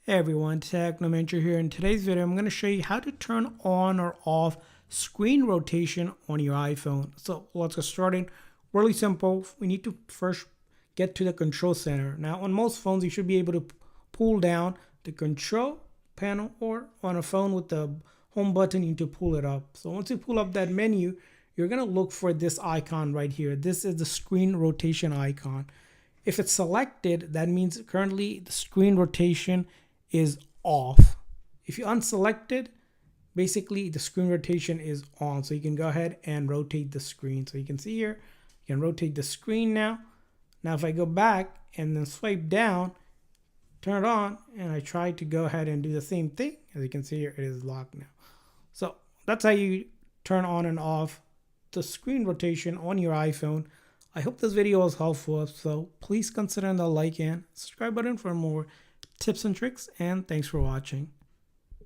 Hey everyone, Technomentary here. In today's video, I'm going to show you how to turn on or off screen rotation on your iPhone. So let's get started. Really simple. We need to first get to the control center. Now on most phones, you should be able to pull down the control panel, or on a phone with the home button, you need to pull it up. So once you pull up that menu, you're going to look for this icon right here. This is the screen rotation icon. If it's selected, that means currently the screen rotation is off. If you unselect it, basically the screen rotation is on. So you can go ahead and rotate the screen. So you can see here, you can rotate the screen now. Now if I go back and then swipe down, turn it on, and I try to go ahead and do the same thing, as you can see here, it is locked now. So that's how you turn on and off the screen rotation on your iPhone. I hope this video was helpful, so please consider the like and subscribe button for more tips and tricks, and thanks for watching.